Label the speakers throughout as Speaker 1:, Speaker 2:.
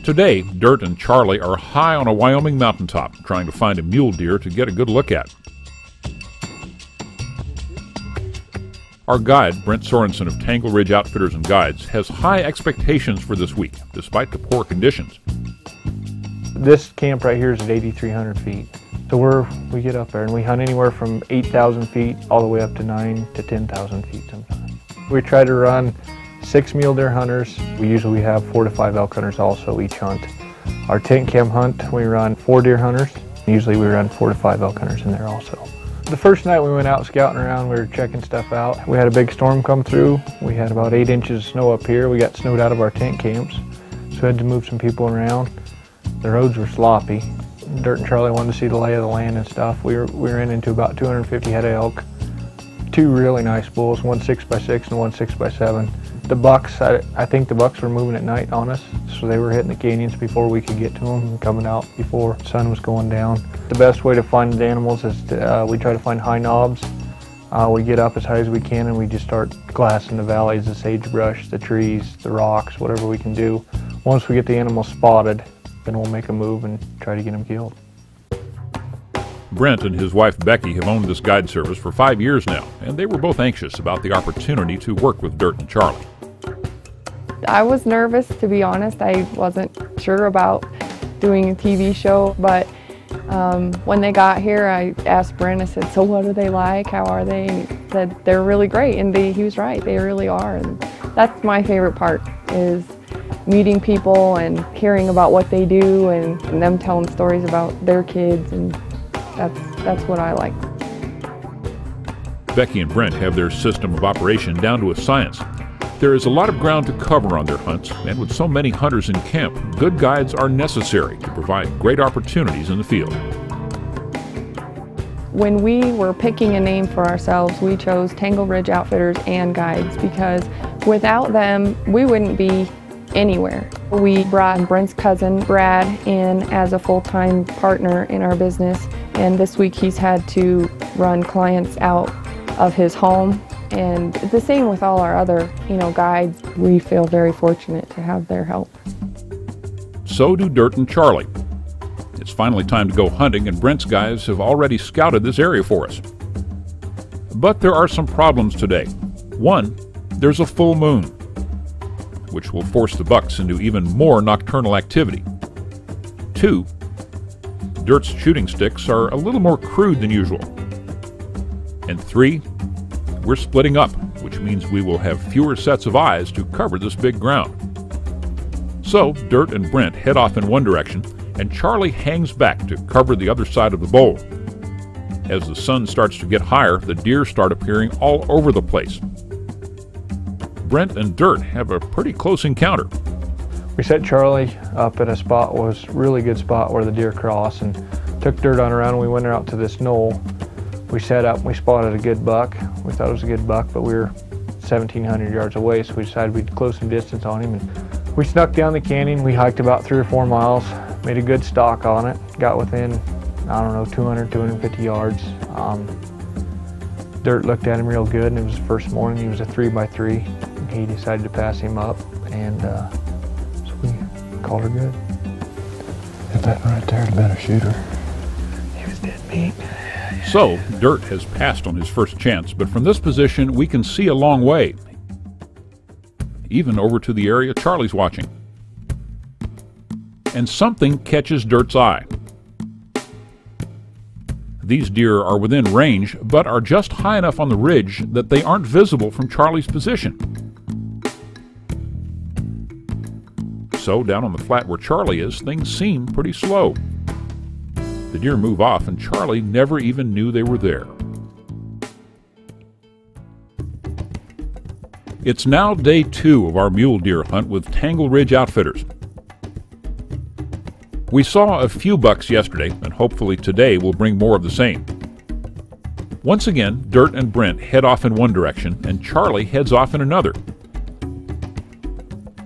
Speaker 1: Today, Dirt and Charlie are high on a Wyoming mountaintop trying to find a mule deer to get a good look at. Our guide, Brent Sorensen of Tangle Ridge Outfitters and Guides, has high expectations for this week, despite the poor conditions.
Speaker 2: This camp right here is at 8,300 feet. So we get up there and we hunt anywhere from 8,000 feet all the way up to 9,000 to 10,000 feet sometimes. We try to run 6 mule deer hunters. We usually have 4 to 5 elk hunters also each hunt. Our tent camp hunt, we run 4 deer hunters. Usually we run 4 to 5 elk hunters in there also. The first night we went out scouting around, we were checking stuff out. We had a big storm come through. We had about 8 inches of snow up here. We got snowed out of our tent camps, so we had to move some people around. The roads were sloppy. Dirt and Charlie wanted to see the lay of the land and stuff. We were into about 250 head of elk, 2 really nice bulls, one 6x6 and one 6x7. The bucks, I think the bucks were moving at night on us, so they were hitting the canyons before we could get to them and coming out before the sun was going down. The best way to find the animals is we try to find high knobs. We get up as high as we can and we just start glassing the valleys, the sagebrush, the trees, the rocks, whatever we can do. Once we get the animals spotted, then we'll make a move and try to get them killed.
Speaker 1: Brent and his wife Becky have owned this guide service for 5 years now, and they were both anxious about the opportunity to work with Dirt and Charlie.
Speaker 3: I was nervous, to be honest. I wasn't sure about doing a TV show, but when they got here, I asked Brent, I said, so what are they like? How are they? And he said, they're really great, and he was right, they really are. And that's my favorite part, is meeting people and hearing about what they do and them telling stories about their kids, and that's what I like.
Speaker 1: Becky and Brent have their system of operation down to a science. There is a lot of ground to cover on their hunts, and with so many hunters in camp, good guides are necessary to provide great opportunities in the field.
Speaker 3: When we were picking a name for ourselves, we chose Tangle Ridge Outfitters and Guides, because without them, we wouldn't be anywhere. We brought Brent's cousin, Brad, in as a full-time partner in our business, and this week he's had to run clients out of his home. And the same with all our other, guides. We feel very fortunate to have their help.
Speaker 1: So do Dirt and Charlie. It's finally time to go hunting, and Brent's guys have already scouted this area for us. But there are some problems today. One, there's a full moon, which will force the bucks into even more nocturnal activity. 2, Dirt's shooting sticks are a little more crude than usual. And 3, we're splitting up, which means we will have fewer sets of eyes to cover this big ground. So Dirt and Brent head off in one direction, and Charlie hangs back to cover the other side of the bowl. As the sun starts to get higher, the deer start appearing all over the place. Brent and Dirt have a pretty close encounter.
Speaker 2: We set Charlie up at a spot, was a really good spot where the deer cross, and took Dirt on around, and we went out to this knoll. We set up, we spotted a good buck. We thought it was a good buck, but we were 1,700 yards away, so we decided we'd close some distance on him. And we snuck down the canyon. We hiked about 3 or 4 miles, made a good stalk on it, got within, 200, 250 yards. Dirt looked at him real good, and it was the first morning. He was a 3x3. He decided to pass him up, and so we called her good.
Speaker 4: If that right there had been a shooter.
Speaker 2: He was dead meat.
Speaker 1: So, Dirt has passed on his first chance, but from this position we can see a long way, even over to the area Charlie's watching. And something catches Dirt's eye. These deer are within range, but are just high enough on the ridge that they aren't visible from Charlie's position. So, down on the flat where Charlie is, things seem pretty slow. The deer move off, and Charlie never even knew they were there. It's now day 2 of our mule deer hunt with Tangle Ridge Outfitters. We saw a few bucks yesterday, and hopefully today will bring more of the same. Once again, Dirt and Brent head off in one direction, and Charlie heads off in another.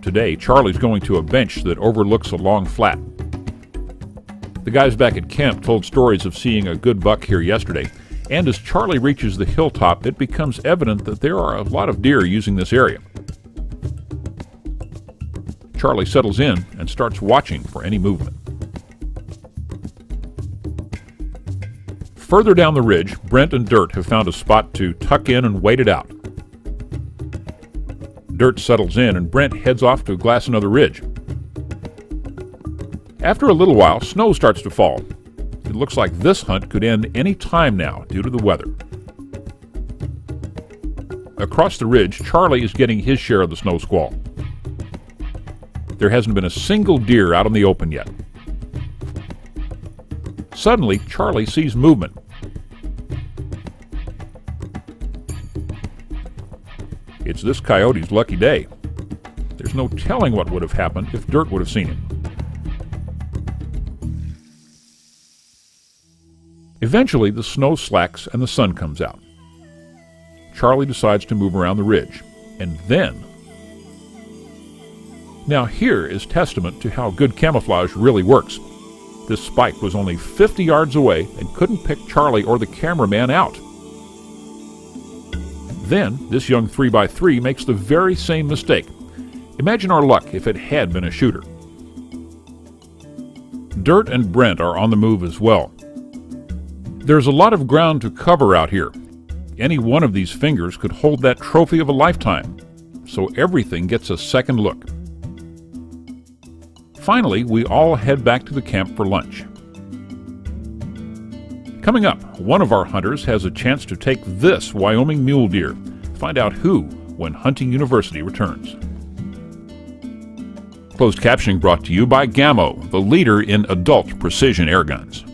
Speaker 1: Today, Charlie's going to a bench that overlooks a long flat. The guys back at camp told stories of seeing a good buck here yesterday, and as Charlie reaches the hilltop, it becomes evident that there are a lot of deer using this area. Charlie settles in and starts watching for any movement. Further down the ridge, Brent and Dirt have found a spot to tuck in and wait it out. Dirt settles in and Brent heads off to glass another ridge. After a little while, snow starts to fall. It looks like this hunt could end any time now due to the weather. Across the ridge, Charlie is getting his share of the snow squall. There hasn't been a single deer out in the open yet. Suddenly, Charlie sees movement. It's this coyote's lucky day. There's no telling what would have happened if Dirt would have seen him. Eventually, the snow slacks and the sun comes out. Charlie decides to move around the ridge, and then... Now here is testament to how good camouflage really works. This spike was only 50 yards away and couldn't pick Charlie or the cameraman out. Then, this young 3x3 makes the very same mistake. Imagine our luck if it had been a shooter. Dirt and Brent are on the move as well. There's a lot of ground to cover out here. Any one of these fingers could hold that trophy of a lifetime, so everything gets a second look. Finally, we all head back to the camp for lunch. Coming up, one of our hunters has a chance to take this Wyoming mule deer. Find out who when Hunting University returns. Closed captioning brought to you by Gammo, the leader in adult precision air guns.